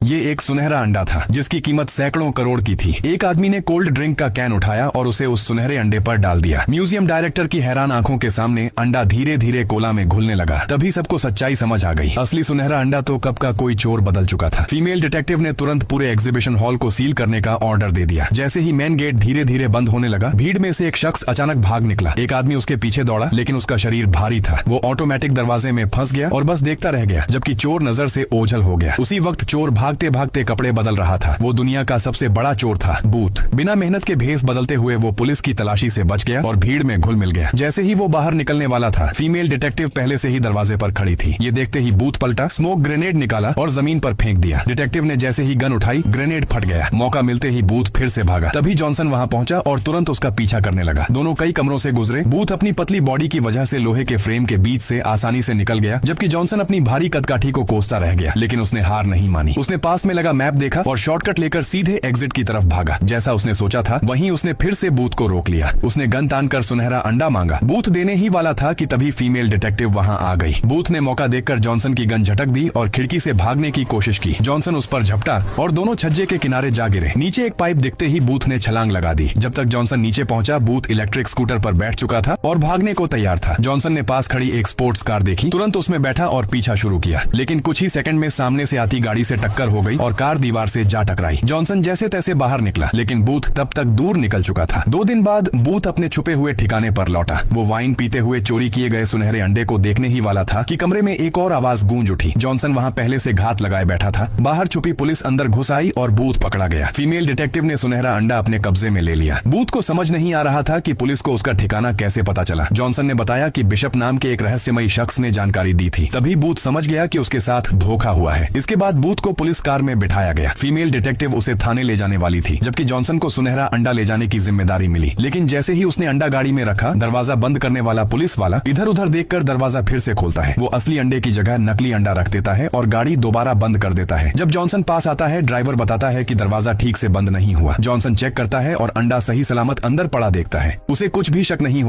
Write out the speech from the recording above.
ये एक सुनहरा अंडा था जिसकी कीमत सैकड़ों करोड़ की थी। एक आदमी ने कोल्ड ड्रिंक का कैन उठाया और उसे उस सुनहरे अंडे पर डाल दिया। म्यूजियम डायरेक्टर की हैरान आंखों के सामने अंडा धीरे धीरे कोला में घुलने लगा। तभी सबको सच्चाई समझ आ गई। असली सुनहरा अंडा तो कब का कोई चोर बदल चुका था। फीमेल डिटेक्टिव ने तुरंत पूरे एग्जीबिशन हॉल को सील करने का ऑर्डर दे दिया। जैसे ही मेन गेट धीरे धीरे बंद होने लगा, भीड़ में से एक शख्स अचानक भाग निकला। एक आदमी उसके पीछे दौड़ा, लेकिन उसका शरीर भारी था। वो ऑटोमेटिक दरवाजे में फंस गया और बस देखता रह गया, जबकि चोर नजर से ओझल हो गया। उसी वक्त चोर भागते भागते कपड़े बदल रहा था। वो दुनिया का सबसे बड़ा चोर था, बूथ। बिना मेहनत के भेस बदलते हुए वो पुलिस की तलाशी से बच गया और भीड़ में घुल मिल गया। जैसे ही वो बाहर निकलने वाला था, फीमेल डिटेक्टिव पहले से ही दरवाजे पर खड़ी थी। ये देखते ही बूथ पलटा, स्मोक ग्रेनेड निकाला और जमीन पर फेंक दिया। डिटेक्टिव ने जैसे ही गन उठाई, ग्रेनेड फट गया। मौका मिलते ही बूथ फिर से भागा। तभी जॉनसन वहां पहुंचा और तुरंत उसका पीछा करने लगा। दोनों कई कमरों से गुजरे। बूथ अपनी पतली बॉडी की वजह से लोहे के फ्रेम के बीच से आसानी से निकल गया, जबकि जॉनसन अपनी भारी कदकाठी को कोसता रह गया। लेकिन उसने हार नहीं मानी। उसने पास में लगा मैप देखा और शॉर्टकट लेकर सीधे एग्जिट की तरफ भागा। जैसा उसने सोचा था, वहीं उसने फिर से बूथ को रोक लिया। उसने गन तानकर सुनहरा अंडा मांगा। बूथ देने ही वाला था कि तभी फीमेल डिटेक्टिव वहां आ गई। बूथ ने मौका देखकर जॉनसन की गन झटक दी और खिड़की से भागने की कोशिश की। जॉनसन उस पर झपटा और दोनों छज्जे के किनारे जा गिरे। नीचे एक पाइप दिखते ही बूथ ने छलांग लगा दी। जब तक जॉनसन नीचे पहुंचा, बूथ इलेक्ट्रिक स्कूटर पर बैठ चुका था और भागने को तैयार था। जॉनसन ने पास खड़ी एक स्पोर्ट्स कार देखी, तुरंत उसमें बैठा और पीछा शुरू किया। लेकिन कुछ ही सेकंड में सामने से आती गाड़ी से टक्कर हो गई और कार दीवार से जा टकराई। जॉनसन जैसे तैसे बाहर निकला, लेकिन बूथ तब तक दूर निकल चुका था। 2 दिन बाद बूथ अपने छुपे हुए ठिकाने पर लौटा। वो वाइन पीते हुए चोरी किए गए सुनहरे अंडे को देखने ही वाला था कि कमरे में एक और आवाज गूंज उठी। जॉनसन वहां पहले से घात लगाए बैठा था। बाहर छुपी पुलिस अंदर घुस आई और बूथ पकड़ा गया। फीमेल डिटेक्टिव ने सुनहरा अंडा अपने कब्जे में ले लिया। बूथ को समझ नहीं आ रहा था कि पुलिस को उसका ठिकाना कैसे पता चला। जॉनसन ने बताया कि बिशप नाम के एक रहस्यमयी शख्स ने जानकारी दी थी। तभी बूथ समझ गया कि उसके साथ धोखा हुआ है। इसके बाद बूथ को पुलिस कार में बिठाया गया। फीमेल डिटेक्टिव उसे थाने ले जाने वाली थी, जबकि जॉनसन को सुनहरा अंडा ले जाने की जिम्मेदारी मिली। लेकिन जैसे ही उसने अंडा गाड़ी में रखा, दरवाजा बंद करने वाला पुलिस वाला इधर उधर देखकर दरवाजा फिर से खोलता है। वो असली अंडे की जगह नकली अंडा रख देता है और गाड़ी दोबारा बंद कर देता है। जब जॉनसन पास आता है, ड्राइवर बताता है कि दरवाजा ठीक से बंद नहीं हुआ। जॉनसन चेक करता है और अंडा सही सलामत अंदर पड़ा देखता है। उसे कुछ भी शक नहीं